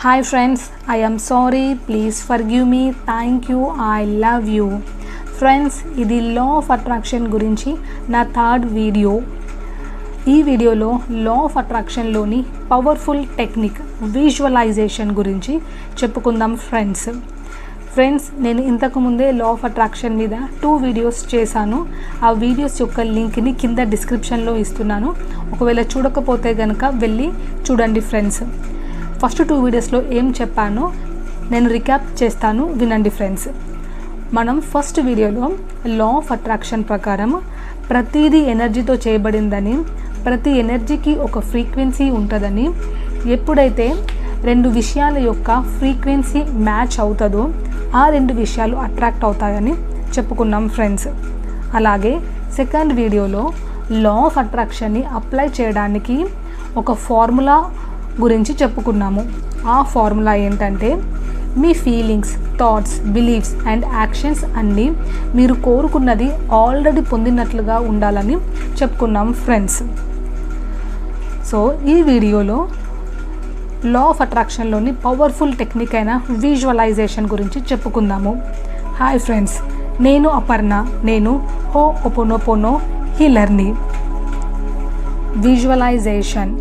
Hi friends, I am sorry, please forgive me, thank you, I love you. Friends, ఇది law of attraction గురించి నా third video. ఈ వీడియోలో law of అట్రాక్షన్లోని powerful technique visualization గురించి చెప్పుకుందాం ఫ్రెండ్స్ నేను ఇంతకుముందే లా ఆఫ్ అట్రాక్షన్ మీద 2 వీడియోస్ చేశాను. ఆ వీడియోస్ యొక్క లింక్ని కింద డిస్క్రిప్షన్లో ఇస్తున్నాను. ఒకవేళ చూడకపోతే కనుక వెళ్ళి చూడండి ఫ్రెండ్స్. ఫస్ట్ 2 వీడియోస్లో ఏం చెప్పానో నేను రికాప్ చేస్తాను, వినండి ఫ్రెండ్స్. మనం ఫస్ట్ వీడియోలో లా ఆఫ్ అట్రాక్షన్ ప్రకారం ప్రతిదీ ఎనర్జీతో చేయబడిందని, ప్రతి ఎనర్జీకి ఒక ఫ్రీక్వెన్సీ ఉంటుందని, ఎప్పుడైతే 2 విషయాల యొక్క ఫ్రీక్వెన్సీ మ్యాచ్ అవుతుందో ఆ 2 విషయాలు అట్రాక్ట్ అవుతాయని చెప్పుకున్నాం ఫ్రెండ్స్. అలాగే సెకండ్ వీడియోలో లా ఆఫ్ అట్రాక్షన్ని అప్లై చేయడానికి ఒక ఫార్ములా గురించి చెప్పుకున్నాము. ఆ ఫార్ములా ఏంటంటే, మీ feelings, thoughts, beliefs and actions అన్నీ మీరు కోరుకున్నది ఆల్రెడీ పొందినట్లుగా ఉండాలని చెప్పుకున్నాం ఫ్రెండ్స్. సో ఈ వీడియోలో లా ఆఫ్ అట్రాక్షన్లోని పవర్ఫుల్ టెక్నిక్ అయిన విజువలైజేషన్ గురించి చెప్పుకుందాము. హాయ్ ఫ్రెండ్స్, నేను అపర్ణ, నేను హోపోనోపోనో హీలర్ని. విజువలైజేషన్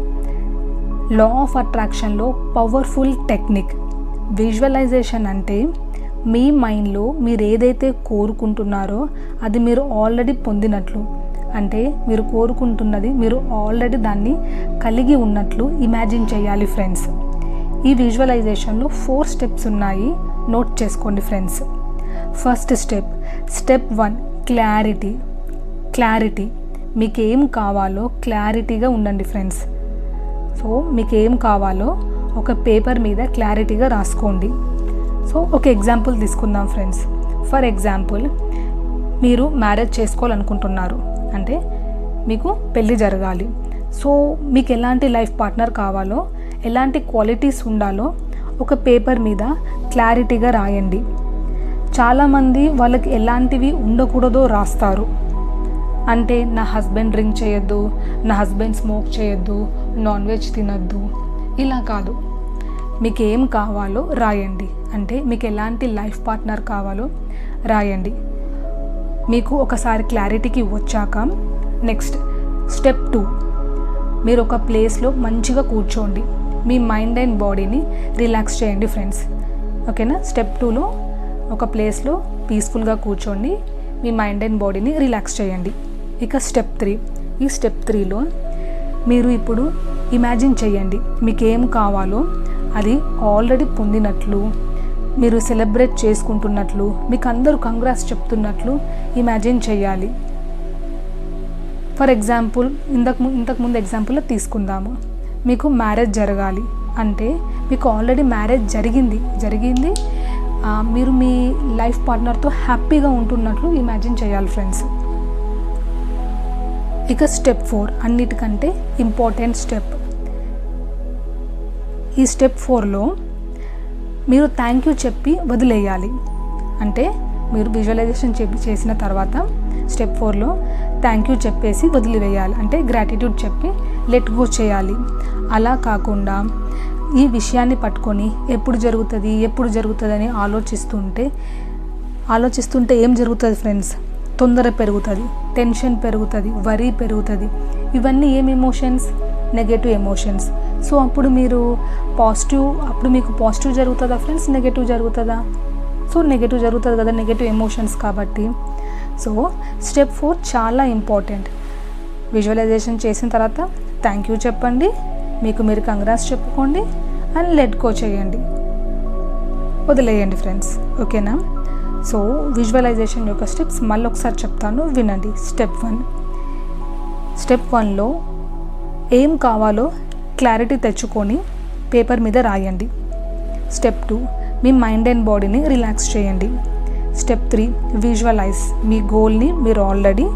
లా ఆఫ్ అట్రాక్షన్లో పవర్ఫుల్ టెక్నిక్. విజువలైజేషన్ అంటే మీ మైండ్లో మీరు ఏదైతే కోరుకుంటున్నారో అది మీరు ఆల్రెడీ పొందినట్లు, అంటే మీరు కోరుకుంటున్నది మీరు ఆల్రెడీ దాన్ని కలిగి ఉన్నట్లు ఇమాజిన్ చేయాలి ఫ్రెండ్స్. ఈ విజువలైజేషన్లో 4 స్టెప్స్ ఉన్నాయి, నోట్ చేసుకోండి ఫ్రెండ్స్. First step 1 clarity. మీకు ఏం కావాలో క్లారిటీగా ఉండండి ఫ్రెండ్స్. సో మీకు ఏం కావాలో ఒక పేపర్ మీద క్లారిటీగా రాసుకోండి. సో ఒక ఎగ్జాంపుల్ తీసుకుందాం ఫ్రెండ్స్. ఫర్ ఎగ్జాంపుల్, మీరు మ్యారేజ్ చేసుకోవాలనుకుంటున్నారు, అంటే మీకు పెళ్ళి జరగాలి. సో మీకు ఎలాంటి లైఫ్ పార్ట్నర్ కావాలో, ఎలాంటి క్వాలిటీస్ ఉండాలో ఒక పేపర్ మీద క్లారిటీగా రాయండి. చాలామంది వాళ్ళకి ఎలాంటివి ఉండకూడదో రాస్తారు. అంటే నా హస్బెండ్ డ్రింక్ చేయొద్దు, నా హస్బెండ్ స్మోక్ చేయొద్దు, నాన్ వెజ్ తినొద్దు, ఇలా కాదు. మీకు ఏం కావాలో రాయండి, అంటే మీకు ఎలాంటి లైఫ్ పార్ట్నర్ కావాలో రాయండి. మీకు ఒకసారి క్లారిటీకి వచ్చాక నెక్స్ట్ స్టెప్ 2, మీరు ఒక ప్లేస్లో మంచిగా కూర్చోండి, మీ మైండ్ అండ్ బాడీని రిలాక్స్ చేయండి ఫ్రెండ్స్. ఓకేనా? స్టెప్ 2లో ఒక ప్లేస్లో పీస్ఫుల్గా కూర్చోండి, మీ మైండ్ అండ్ బాడీని రిలాక్స్ చేయండి. ఇక స్టెప్ 3, ఈ స్టెప్ 3లో మీరు ఇప్పుడు ఇమాజిన్ చేయండి మీకు ఏం కావాలో అది ఆల్రెడీ పొందినట్లు, మీరు సెలబ్రేట్ చేసుకుంటున్నట్లు, మీకు అందరూ కంగ్రాట్స్ చెప్తున్నట్లు ఇమాజిన్ చేయాలి. ఫర్ ఎగ్జాంపుల్, ఇంతకుముందు ఎగ్జాంపుల్లో తీసుకుందాము. మీకు మ్యారేజ్ జరగాలి, అంటే మీకు ఆల్రెడీ మ్యారేజ్ జరిగింది, మీరు మీ లైఫ్ పార్ట్నర్తో హ్యాపీగా ఉంటున్నట్లు ఇమాజిన్ చేయాలి ఫ్రెండ్స్. ఇక స్టెప్ 4 అన్నిటికంటే ఇంపార్టెంట్ స్టెప్. ఈ స్టెప్ 4లో మీరు థ్యాంక్ యూ చెప్పి వదిలేయాలి. అంటే మీరు విజువలైజేషన్ చేసిన తర్వాత స్టెప్ 4లో థ్యాంక్ యూ చెప్పేసి వదిలివేయాలి, అంటే గ్రాటిట్యూడ్ చెప్పి లెట్ గో చేయాలి. అలా కాకుండా ఈ విషయాన్ని పట్టుకొని ఎప్పుడు జరుగుతుంది అని ఆలోచిస్తుంటే ఏం జరుగుతుంది ఫ్రెండ్స్? తొందర పెరుగుతుంది, టెన్షన్ పెరుగుతుంది, వరీ పెరుగుతుంది. ఇవన్నీ ఏం ఎమోషన్స్? Negative emotions. సో అప్పుడు మీకు పాజిటివ్ జరుగుతుందా ఫ్రెండ్స్, నెగటివ్ జరుగుతుందా? సో నెగటివ్ జరుగుతుంది కదా, నెగటివ్ ఎమోషన్స్ కాబట్టి. సో స్టెప్ 4 చాలా ఇంపార్టెంట్. విజువలైజేషన్ చేసిన తర్వాత థ్యాంక్ యూ చెప్పండి, మీకు మీరు కంగ్రాట్స్ చెప్పుకోండి అండ్ లెట్ గో చేయండి, వదిలేయండి ఫ్రెండ్స్. ఓకేనా? సో విజువలైజేషన్ యొక్క స్టెప్స్ మళ్ళీ ఒకసారి చెప్తాను, వినండి. స్టెప్ 1లో ఏం కావాలో క్లారిటీ తెచ్చుకొని పేపర్ మీద రాయండి. స్టెప్ 2, మీ మైండ్ అండ్ బాడీని రిలాక్స్ చేయండి. Step 3, visualize. మీ గోల్ని మీరు ఆల్రెడీ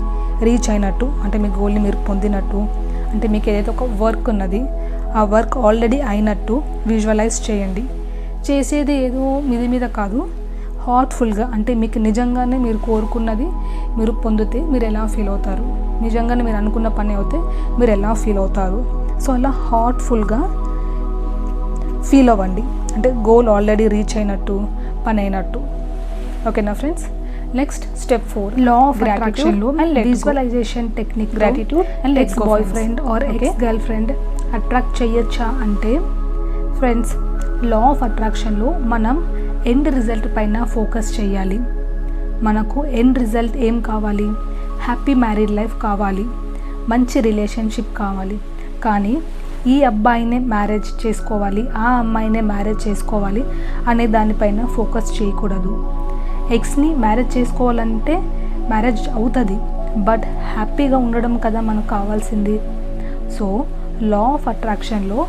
రీచ్ అయినట్టు, అంటే మీ గోల్ని మీరు పొందినట్టు, అంటే మీకు ఏదైతే ఒక వర్క్ ఉన్నది ఆ వర్క్ ఆల్రెడీ అయినట్టు విజువలైజ్ చేయండి. చేసేది ఏదో మీద కాదు, హార్ట్ఫుల్గా, అంటే మీకు నిజంగానే మీరు కోరుకున్నది మీరు పొందితే మీరు ఎలా ఫీల్ అవుతారు, నిజంగానే మీరు అనుకున్న పని అవుతే మీరు ఎలా ఫీల్ అవుతారు. సో అలా హార్ట్ఫుల్గా ఫీల్ అవ్వండి. అంటే గోల్ ఆల్రెడీ రీచ్ అయినట్టు, పని అయినట్టు. ఓకేనా friends? Next step 4 law of అట్రాక్షన్లో visualization technique gratitude and ex boyfriend or ex girlfriend attract చేయొచ్చా అంటే ఫ్రెండ్స్, లా ఆఫ్ అట్రాక్షన్లో మనం ఎండ్ రిజల్ట్ పైన ఫోకస్ చేయాలి. మనకు ఎండ్ రిజల్ట్ ఏం కావాలి? హ్యాపీ మ్యారీడ్ లైఫ్ కావాలి, మంచి రిలేషన్షిప్ కావాలి. కానీ ఈ అబ్బాయినే మ్యారేజ్ చేసుకోవాలి, ఆ అమ్మాయినే మ్యారేజ్ చేసుకోవాలి అనే దానిపైన ఫోకస్ చేయకూడదు. ఎక్స్ని మ్యారేజ్ చేసుకోవాలంటే మ్యారేజ్ అవుతుంది, బట్ హ్యాపీగా ఉండడం కదా మనకు కావాల్సింది. సో లా ఆఫ్ అట్రాక్షన్లో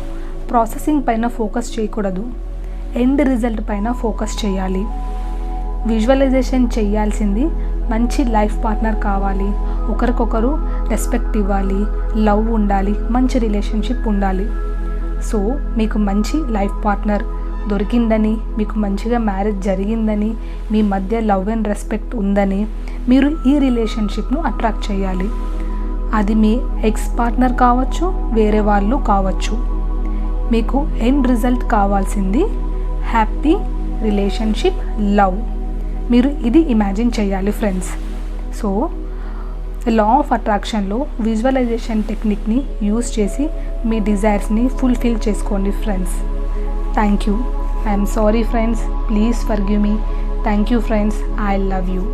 ప్రాసెసింగ్ పైన ఫోకస్ చేయకూడదు, ఎండ్ రిజల్ట్ పైన ఫోకస్ చేయాలి. విజువలైజేషన్ చేయాల్సింది మంచి లైఫ్ పార్ట్నర్ కావాలి, ఒకరికొకరు రెస్పెక్ట్ ఇవ్వాలి, లవ్ ఉండాలి, మంచి రిలేషన్షిప్ ఉండాలి. సో మీకు మంచి లైఫ్ పార్ట్నర్ దొరికిందని, మీకు మంచిగా మ్యారేజ్ జరిగిందని, మీ మధ్య లవ్ అండ్ రెస్పెక్ట్ ఉందని మీరు ఈ రిలేషన్షిప్ను అట్రాక్ట్ చేయాలి. అది మీ ఎక్స్ పార్ట్నర్ కావచ్చు, వేరే వాళ్ళు కావచ్చు. మీకు ఎండ్ రిజల్ట్ కావాల్సింది హ్యాపీ రిలేషన్షిప్, లవ్. మీరు ఇది ఇమాజిన్ చేయాలి ఫ్రెండ్స్. సో లా ఆఫ్ అట్రాక్షన్లో విజువలైజేషన్ టెక్నిక్ని యూస్ చేసి మీ డిజైర్స్ని ఫుల్ఫిల్ చేసుకోండి friends. Thank you. I'm sorry friends, please forgive me. Thank you friends, I love you.